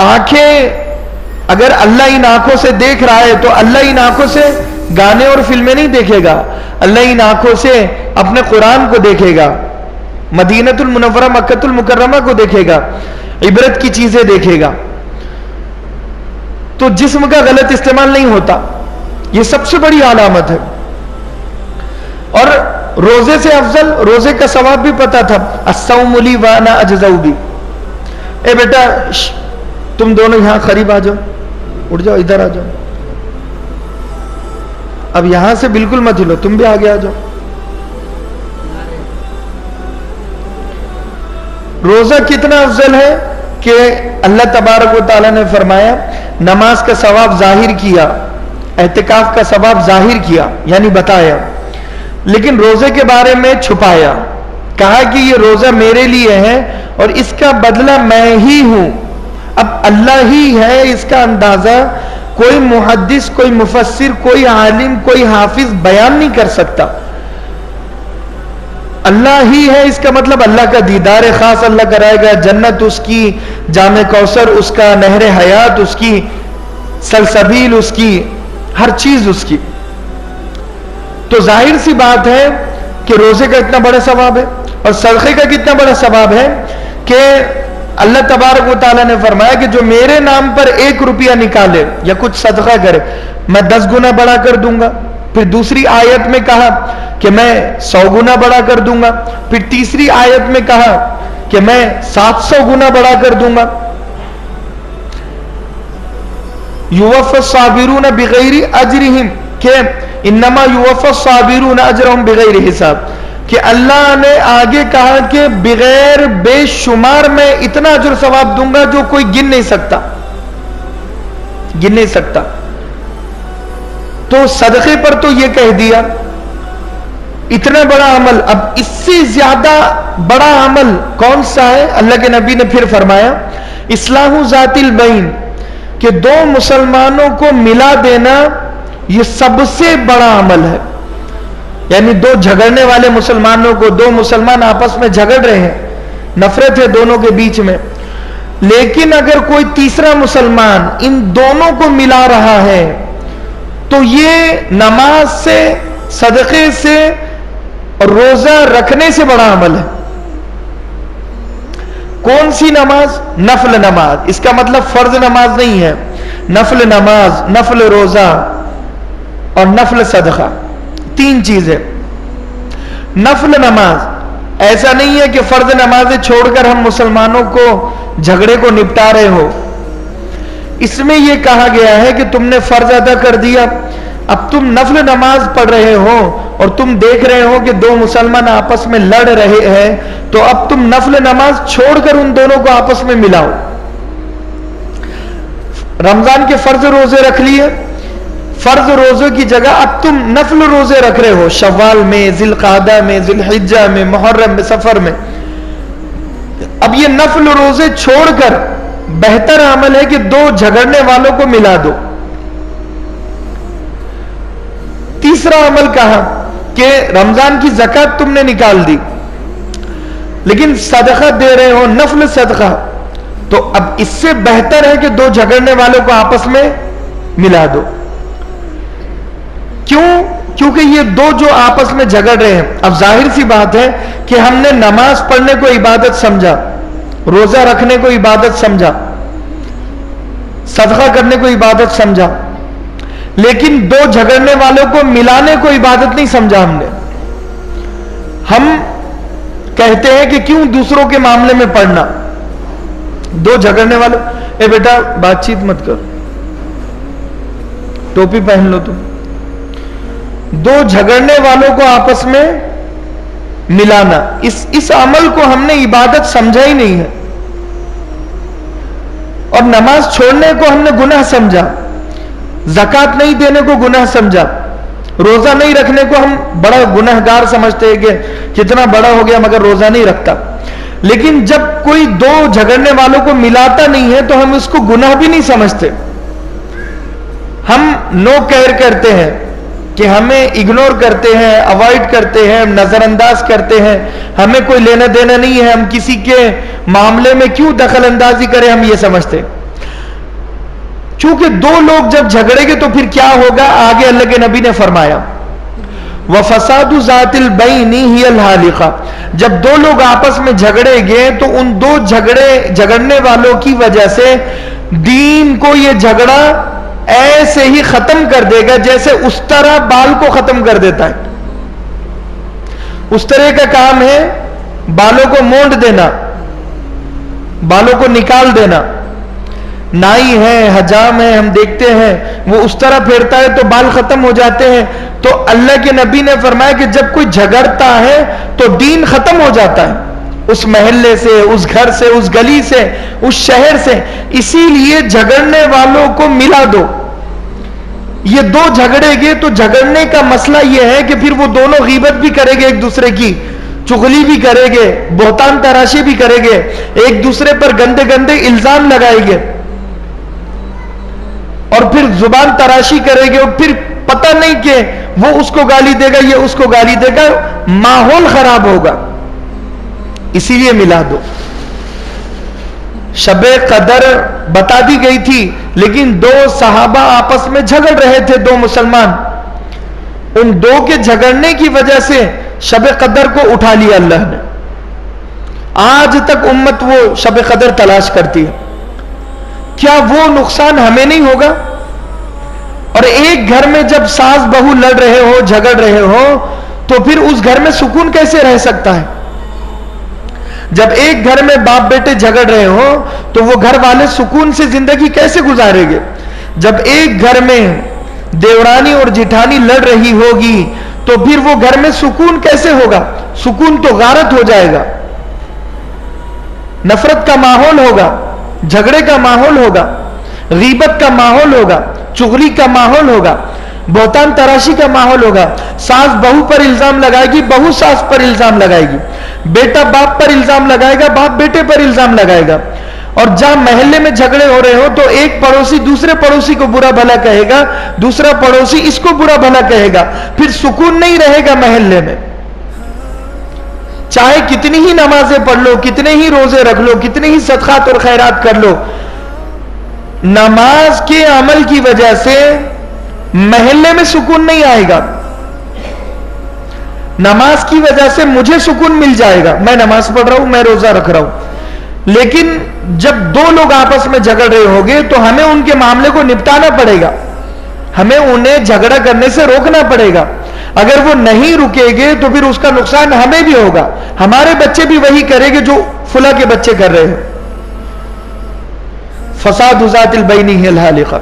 آنکھیں اگر اللہ ان آنکھوں سے دیکھ رہا ہے تو اللہ ان آنکھوں سے گانے اور فلمیں نہیں دیکھے گا، اللہ ان آنکھوں سے اپنے قرآن کو دیکھے گا، مدینہ المنورہ مکہ المکرمہ کو دیکھے گا، عبرت کی چیزیں دیکھے گا. تو جسم کا غلط استعمال نہیں ہوتا، یہ سب سے بڑی علامت ہے. اور روزے سے افضل روزے کا ثواب بھی پتا تھا. الصوم لی وانا اجزا بی. اے بیٹا تم دونوں یہاں قریب آ جاؤ، اٹھ جاؤ، ادھر آ جاؤ. اب یہاں سے بالکل مت ہلو، تم بھی آگے آ جاؤ. روزہ کتنا افضل ہے کہ اللہ تبارک و تعالیٰ نے فرمایا نماز کا ثواب ظاہر کیا، اعتکاف کا ثواب ظاہر کیا یعنی بتایا، لیکن روزے کے بارے میں چھپایا. کہا کہ یہ روزہ میرے لیے ہے اور اس کا بدلہ میں ہی ہوں. اب اللہ ہی ہے اس کا اندازہ کوئی محدث، کوئی مفسر، کوئی عالم، کوئی حافظ بیان نہیں کر سکتا. اللہ ہی ہے اس کا مطلب اللہ کا دیدار خاص اللہ کرائے گا، جنت اس کی، جام کوثر اس کا، نہر حیات اس کی، سلسبیل اس کی، ہر چیز اس کی. تو ظاہر سی بات ہے کہ روزے کا اتنا بڑا ثواب ہے، اور صدقے کا کتنا بڑا ثواب ہے کہ اللہ تبارک و تعالیٰ نے فرمایا کہ جو میرے نام پر 1 روپیہ نکالے یا کچھ صدقہ کرے میں 10 گنا بڑا کر دوں گا. پھر دوسری آیت میں کہا کہ میں 100 گنا بڑا کر دوں گا. پھر تیسری آیت میں کہا کہ میں 700 گنا بڑا کر دوں گا. یوفی الصابرون بغیر اجرہم، کہ انما یوفی الصابرون اجرہم بغیر حساب، کہ اللہ نے آگے کہا کہ بغیر بے شمار میں اتنا اجر ثواب دوں گا جو کوئی گن نہیں سکتا، گن نہیں سکتا. تو صدقے پر تو یہ کہہ دیا اتنا بڑا عمل. اب اس سے زیادہ بڑا عمل کون سا ہے؟ اللہ کے نبی نے پھر فرمایا اصلاح ذات البین، کہ 2 مسلمانوں کو ملا دینا یہ سب سے بڑا عمل ہے. یعنی 2 جھگڑنے والے مسلمانوں کو، 2 مسلمان آپس میں جھگڑ رہے ہیں، نفرت ہے دونوں کے بیچ میں، لیکن اگر کوئی تیسرا مسلمان ان دونوں کو ملا رہا ہے تو یہ نماز سے، صدقے سے اور روزہ رکھنے سے بڑا عمل ہے. کون سی نماز؟ نفل نماز. اس کا مطلب فرض نماز نہیں ہے، نفل نماز، نفل روزہ اور نفل صدقہ، 3 چیزیں. نفل نماز ایسا نہیں ہے کہ فرض نمازیں چھوڑ کر ہم مسلمانوں کو جھگڑے کو نپٹا رہے ہو. اس میں یہ کہا گیا ہے کہ تم نے فرض ادا کر دیا، اب تم نفل نماز پڑھ رہے ہو اور تم دیکھ رہے ہو کہ 2 مسلمان آپس میں لڑ رہے ہیں، تو اب تم نفل نماز چھوڑ کر ان دونوں کو آپس میں ملاؤ. رمضان کے فرض روزے رکھ لیے، فرض روزوں کی جگہ اب تم نفل روزے رکھ رہے ہو، شوال میں، ذی القعدہ میں، ذی الحجہ میں، محرم میں، سفر میں. اب یہ نفل روزے چھوڑ کر بہتر عمل ہے کہ 2 جھگڑنے والوں کو ملا دو. تیسرا عمل کہا کہ رمضان کی زکوٰۃ تم نے نکال دی لیکن صدقہ دے رہے ہو، نفل صدقہ، تو اب اس سے بہتر ہے کہ 2 جھگڑنے والوں کو آپس میں ملا دو. کیوں؟ کیونکہ یہ 2 جو آپس میں جھگڑ رہے ہیں، اب ظاہر سی بات ہے کہ ہم نے نماز پڑھنے کو عبادت سمجھا، روزہ رکھنے کو عبادت سمجھا، صدقہ کرنے کو عبادت سمجھا، لیکن 2 جھگڑنے والوں کو ملانے کو عبادت نہیں سمجھا. ہم کہتے ہیں کہ کیوں دوسروں کے معاملے میں پڑھنا. 2 جھگڑنے والوں، اے بیٹا بات چیت مت کر، ٹوپی پہن لو تم. 2 جھگڑنے والوں کو آپس میں ملانا، اس عمل کو ہم نے عبادت سمجھا ہی نہیں ہے. اور نماز چھوڑنے کو ہم نے گناہ سمجھا، زکوٰۃ نہیں دینے کو گناہ سمجھا، روزہ نہیں رکھنے کو ہم بڑا گناہگار سمجھتے ہیں کہ کتنا بڑا ہو گیا مگر روزہ نہیں رکھتا. لیکن جب کوئی 2 جھگڑنے والوں کو ملاتا نہیں ہے تو ہم اس کو گناہ بھی نہیں سمجھتے. ہم نو کیئر کرتے ہیں کہ ہمیں اگنور کرتے ہیں، اوائڈ کرتے ہیں، نظر انداز کرتے ہیں، ہمیں کوئی لینا دینا نہیں ہے، ہم کسی کے معاملے میں کیوں دخل اندازی کریں، ہم یہ سمجھتے ہیں. چونکہ دو لوگ جب جھگڑیں گے تو پھر کیا ہوگا؟ آگے اللہ کے نبی نے فرمایا وَفَسَادُ ذَاتِ الْبَيْنِ هِيَ الْحَالِقَةُ، جب دو لوگ آپس میں جھگڑیں گے تو ان دو جھگڑنے والوں کی وجہ سے دین کو یہ جھگڑا ایسے ہی ختم کر دے گا جیسے اس طرح بال کو ختم کر دیتا ہے. اس طرح کا کام ہے بالوں کو مونڈ دینا، بالوں کو نکال دینا. نائی ہے، حجام ہے، ہم دیکھتے ہیں وہ اس طرح پھیرتا ہے تو بال ختم ہو جاتے ہیں. تو اللہ کے نبی نے فرمایا کہ جب کوئی جھگڑتا ہے تو دین ختم ہو جاتا ہے، اس محلے سے، اس گھر سے، اس گلی سے، اس شہر سے. اسی لیے جھگڑنے والوں کو ملا دو. یہ دو جھگڑے گے تو جھگڑنے کا مسئلہ یہ ہے کہ پھر وہ دونوں غیبت بھی کریں گے، ایک دوسرے کی چغلی بھی کریں گے، بہتان تراشی بھی کریں گے، ایک دوسرے پر گندے گندے الزام لگائیں گے اور پھر زبان تراشی کرے گے. اور پھر پتہ نہیں کہ وہ اس کو گالی دے گا، یہ اس کو گالی دے گا، ماحول خراب ہوگا. اسی لیے ملا دو. شب قدر بتا دی گئی تھی لیکن دو صحابہ آپس میں جھگڑ رہے تھے، دو مسلمان. ان دو کے جھگڑنے کی وجہ سے شب قدر کو اٹھا لیا اللہ نے. آج تک امت وہ شب قدر تلاش کرتی ہے. کیا وہ نقصان ہمیں نہیں ہوگا؟ اور ایک گھر میں جب ساس بہو لڑ رہے ہو، جھگڑ رہے ہو، تو پھر اس گھر میں سکون کیسے رہ سکتا ہے؟ جب ایک گھر میں باپ بیٹے جھگڑ رہے ہو تو وہ گھر والے سکون سے زندگی کیسے گزاریں گے؟ جب ایک گھر میں دیورانی اور جٹھانی لڑ رہی ہوگی تو پھر وہ گھر میں سکون کیسے ہوگا؟ سکون تو غارت ہو جائے گا، نفرت کا ماحول ہوگا، جھگڑے کا ماحول ہوگا، غیبت کا ماحول ہوگا، چغلی کا ماحول ہوگا، بہتان تراشی کا ماحول ہوگا. ساس بہو پر الزام لگائے گی، بہو ساس پر الزام لگائے گی، بیٹا باپ پر الزام لگائے گا، باپ بیٹے پر الزام لگائے گا. اور جہاں محلے میں جھگڑے ہو رہے ہو تو ایک پڑوسی دوسرے پڑوسی کو برا بھلا کہے گا، دوسرا پڑوسی اس کو برا بھلا کہے گا. پھر سکون نہیں رہے گا محلے میں. چاہے کتنی ہی نمازیں پڑھ لو، کتنے ہی روزے رکھ لو، کتنے ہی صدقات اور خیرات کر لو، نماز کے عمل کی وجہ سے محلے میں سکون نہیں آئے گا. نماز کی وجہ سے مجھے سکون مل جائے گا، میں نماز پڑھ رہا ہوں، میں روزہ رکھ رہا ہوں. لیکن جب دو لوگ آپس میں جھگڑ رہے ہوگے تو ہمیں ان کے معاملے کو نپٹانا پڑے گا، ہمیں انہیں جھگڑا کرنے سے روکنا پڑے گا. اگر وہ نہیں رکے گے تو پھر اس کا نقصان ہمیں بھی ہوگا، ہمارے بچے بھی وہی کریں گے جو فلاں کے بچے کر رہے ہیں. فساد ذات البین ہی الحالقہ.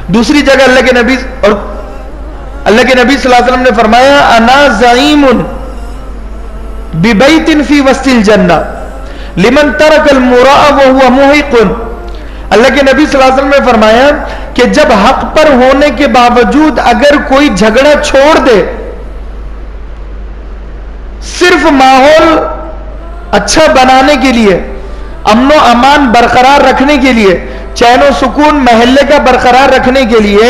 دوسری جگہ اللہ کے نبی صلی اللہ علیہ وسلم نے فرمایا انا زعیم ببیت فی وسط الجنہ لمن ترک المراء وهو محق. اللہ کے نبی صلی اللہ علیہ وسلم نے فرمایا کہ جب حق پر ہونے کے باوجود اگر کوئی جھگڑا چھوڑ دے، صرف ماحول اچھا بنانے کے لیے، امن و امان برقرار رکھنے کے لیے، چین و سکون محلے کا برقرار رکھنے کے لیے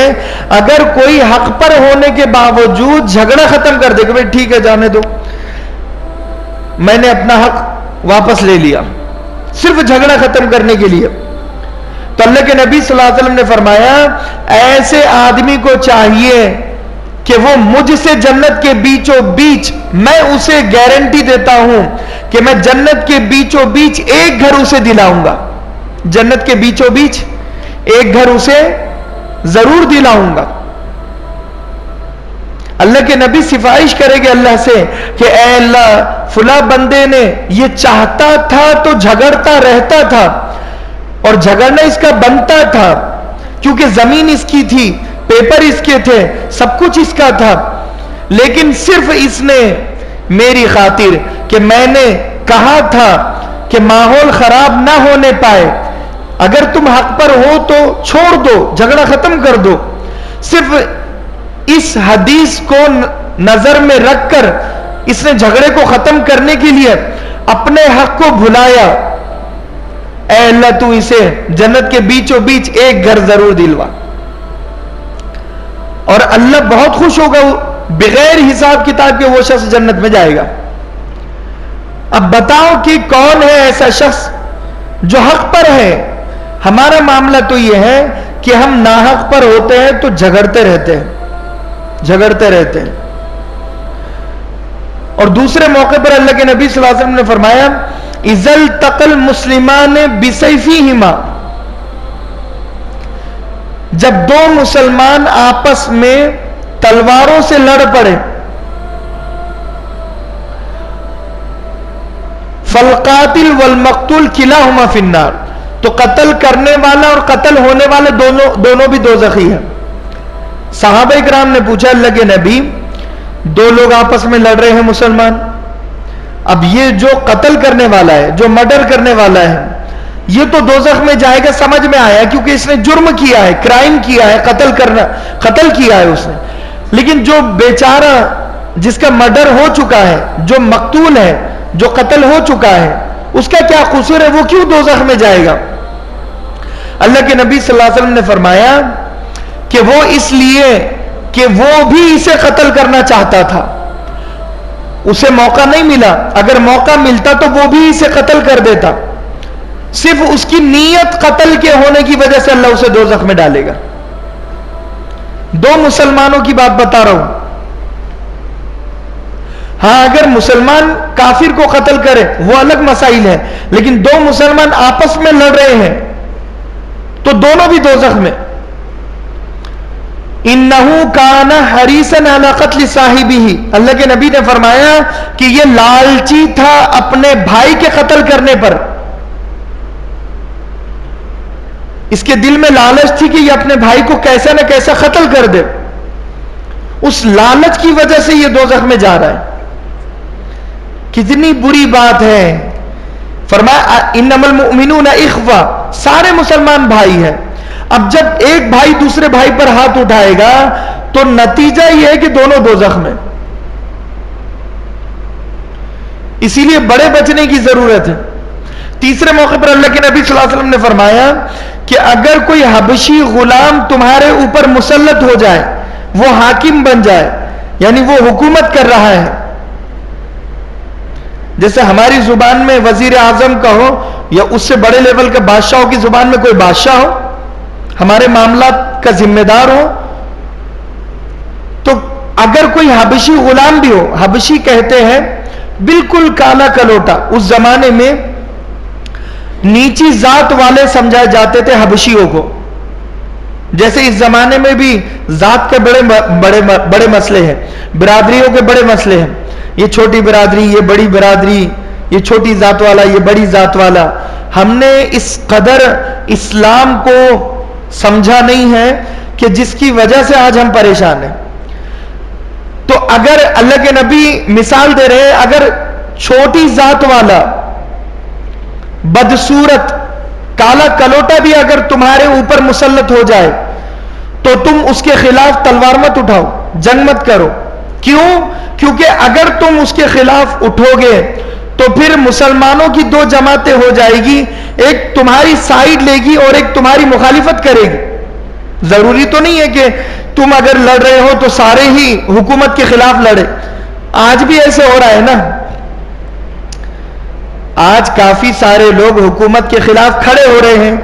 اگر کوئی حق پر ہونے کے باوجود جھگڑا ختم کر دے کہ بھئی ٹھیک ہے جانے دو، میں نے اپنا حق واپس لے لیا، صرف جھگڑا ختم کرنے کے لیے، تو اللہ کے نبی صلی اللہ علیہ وسلم نے فرمایا ایسے آدمی کو چاہیے کہ وہ مجھ سے جنت کے بیچوں بیچ، میں اسے گارنٹی دیتا ہوں کہ میں جنت کے بیچوں بیچ ایک گھر اسے دلاؤں گا، جنت کے بیچوں بیچ ایک گھر اسے ضرور دلاؤں گا. اللہ کے نبی سفارش کرے گے اللہ سے کہ اے اللہ فلاں بندے نے یہ چاہتا تھا تو جھگڑتا رہتا تھا اور جھگڑنا اس کا بنتا تھا کیونکہ زمین اس کی تھی، پیپر اس کے تھے، سب کچھ اس کا تھا، لیکن صرف اس نے میری خاطر کہ میں نے کہا تھا کہ ماحول خراب نہ ہونے پائے، اگر تم حق پر ہو تو چھوڑ دو، جھگڑا ختم کر دو، صرف اس حدیث کو نظر میں رکھ کر اس نے جھگڑے کو ختم کرنے کے لیے اپنے حق کو بھلایا. اے اللہ تو اسے جنت کے بیچوں بیچ ایک گھر ضرور دلوا. اور اللہ بہت خوش ہوگا، بغیر حساب کتاب کے وہ شخص جنت میں جائے گا. اب بتاؤ کہ کون ہے ایسا شخص جو حق پر ہے، ہمارا معاملہ تو یہ ہے کہ ہم ناحق پر ہوتے ہیں تو جھگڑتے رہتے ہیں. اور دوسرے موقع پر اللہ کے نبی صلی اللہ علیہ وسلم نے فرمایا اذا التقى المسلمان بسيفيهما، جب دو مسلمان آپس میں تلواروں سے لڑ پڑے، فالقاتل والمقتول كلاهما في النار، تو قتل کرنے والا اور قتل ہونے والے دونوں بھی دوزخی ہیں. صحابہ اکرام نے پوچھا اللہ کے نبی دو لوگ آپس میں لڑ رہے ہیں مسلمان، اب یہ جو قتل کرنے والا ہے، جو مرڈر کرنے والا ہے، یہ تو دوزخ میں جائے گا، سمجھ میں آیا کیونکہ اس نے جرم کیا ہے، کرائم کیا ہے، قتل کیا ہے اس نے. لیکن جو بیچارہ جس کا مرڈر ہو چکا ہے، جو مقتول ہے، جو قتل ہو چکا ہے، اس کا کیا قصور ہے؟ وہ کیوں دوزخ میں جائے گا؟ اللہ کے نبی صلی اللہ علیہ وسلم نے فرمایا کہ وہ اس لیے کہ وہ بھی اسے قتل کرنا چاہتا تھا، اسے موقع نہیں ملا، اگر موقع ملتا تو وہ بھی اسے قتل کر دیتا. صرف اس کی نیت قتل کے ہونے کی وجہ سے اللہ اسے دوزخ میں ڈالے گا. دو مسلمانوں کی بات بتا رہا ہوں. ہاں اگر مسلمان کافر کو قتل کرے وہ الگ مسائل ہے، لیکن دو مسلمان آپس میں لڑ رہے ہیں تو دونوں بھی دوزخ میں. انہو کان حریصا علی قتل صاحبہ، اللہ کے نبی نے فرمایا کہ یہ لالچی تھا اپنے بھائی کے قتل کرنے پر. اس کے دل میں لالچ تھی کہ یہ اپنے بھائی کو کیسا نہ کیسا قتل کر دے. اس لالچ کی وجہ سے یہ دوزخ میں جا رہا ہے. کتنی بری بات ہے. فرمایا انما المؤمنون اخوہ، سارے مسلمان بھائی ہیں. اب جب ایک بھائی دوسرے بھائی پر ہاتھ اٹھائے گا تو نتیجہ یہ ہے کہ دونوں دوزخ میں. اسی لیے بڑے بچنے کی ضرورت ہے. تیسرے موقع پر اللہ کے نبی صلی اللہ علیہ وسلم نے فرمایا کہ اگر کوئی حبشی غلام تمہارے اوپر مسلط ہو جائے، وہ حاکم بن جائے، یعنی وہ حکومت کر رہا ہے، جیسے ہماری زبان میں وزیر اعظم کا ہو یا اس سے بڑے لیول کے بادشاہوں کی زبان میں کوئی بادشاہ ہو، ہمارے معاملات کا ذمہ دار ہو، تو اگر کوئی حبشی غلام بھی ہو، حبشی کہتے ہیں بالکل کالا کلوٹا، اس زمانے میں نیچی ذات والے سمجھائے جاتے تھے حبشیوں کو. جیسے اس زمانے میں بھی ذات کے بڑے مسئلے ہیں، برادریوں کے بڑے مسئلے ہیں، یہ چھوٹی برادری، یہ بڑی برادری، یہ چھوٹی ذات والا، یہ بڑی ذات والا. ہم نے اس قدر اسلام کو سمجھا نہیں ہے کہ جس کی وجہ سے آج ہم پریشان ہیں. تو اگر اللہ کے نبی مثال دے رہے ہیں، اگر چھوٹی ذات والا بدصورت کالا کلوٹا بھی اگر تمہارے اوپر مسلط ہو جائے تو تم اس کے خلاف تلوار مت اٹھاؤ، جنگ مت کرو. کیوں؟ کیونکہ اگر تم اس کے خلاف اٹھو گے تو پھر مسلمانوں کی دو جماعتیں ہو جائے گی، ایک تمہاری سائیڈ لے گی اور ایک تمہاری مخالفت کرے گی. ضروری تو نہیں ہے کہ تم اگر لڑ رہے ہو تو سارے ہی حکومت کے خلاف لڑے. آج بھی ایسے ہو رہا ہے نا، آج کافی سارے لوگ حکومت کے خلاف کھڑے ہو رہے ہیں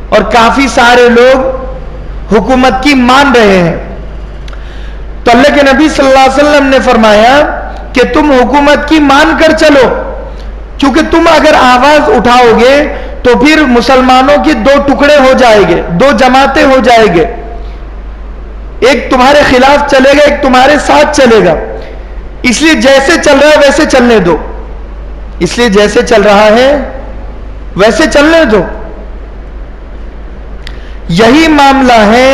اور کافی سارے لوگ حکومت کی مان رہے ہیں. تو اللہ کے نبی صلی اللہ علیہ وسلم نے فرمایا کہ تم حکومت کی مان کر چلو، کیونکہ تم اگر آواز اٹھاؤ گے تو پھر مسلمانوں کے دو ٹکڑے ہو جائیں گے، دو جماعتیں ہو جائیں گے، ایک تمہارے خلاف چلے گا، ایک تمہارے ساتھ چلے گا. اس لیے جیسے چل رہا ہے ویسے چلنے دو، اس لیے جیسے چل رہا ہے ویسے چلنے دو. یہی معاملہ ہے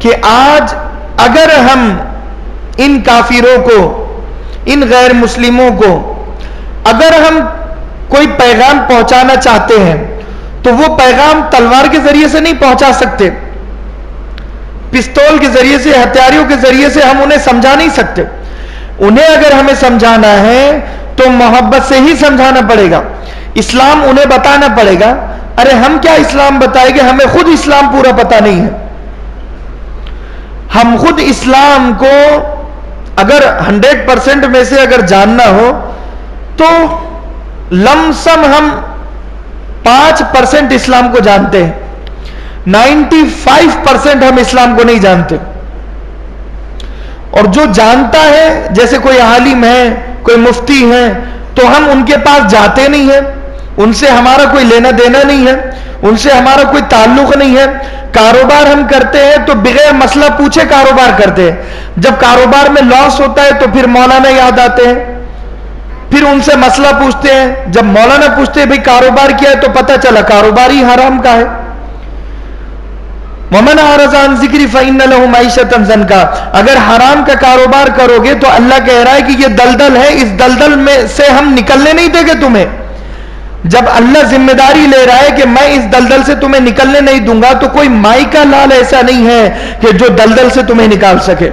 کہ آج اگر ہم ان کافروں کو، ان غیر مسلموں کو اگر ہم کوئی پیغام پہنچانا چاہتے ہیں تو وہ پیغام تلوار کے ذریعے سے نہیں پہنچا سکتے، پستول کے ذریعے سے، ہتھیاروں کے ذریعے سے ہم انہیں سمجھا نہیں سکتے. انہیں اگر ہمیں سمجھانا ہے تو محبت سے ہی سمجھانا پڑے گا. اسلام انہیں بتانا پڑے گا. ارے ہم کیا اسلام بتائیں گے، ہمیں خود اسلام پورا پتہ نہیں ہے. ہم خود اسلام کو اگر 100% میں سے اگر جاننا ہو تو لم سم ہم 5% اسلام کو جانتے ہیں. 95% ہم اسلام کو نہیں جانتے. اور جو جانتا ہے, جیسے کوئی عالم ہے, کوئی مفتی ہے, تو ہم ان کے پاس جاتے نہیں ہیں, ان سے ہمارا کوئی لینا دینا نہیں ہے, ان سے ہمارا کوئی تعلق نہیں ہے. کاروبار ہم کرتے ہیں تو بغیر مسئلہ پوچھے کاروبار کرتے ہیں. جب کاروبار میں لاس ہوتا ہے تو پھر مولانا یاد آتے ہیں, پھر ان سے مسئلہ پوچھتے ہیں. جب مولانا پوچھتے ہیں بھئی کاروبار کیا ہے, تو پتہ چلا کاروبار ہی حرام کا ہے. وَمَنْ أَعْرَضَ عَنْ ذِكْرِي فَإِنَّ لَهُ مَعِيشَةً ضَنْكًا. اگر حرام کا کاروبار کرو گے تو اللہ کہہ رہا ہے کہ یہ دلدل ہے, اس دلدل میں سے ہم نکلنے نہیں دیں گے تمہیں. جب اللہ ذمہ داری لے رہا ہے کہ میں اس دلدل سے تمہیں نکلنے نہیں دوں گا, تو کوئی مائی کا لال ایسا نہیں ہے کہ جو دلدل سے تمہیں نکال سکے.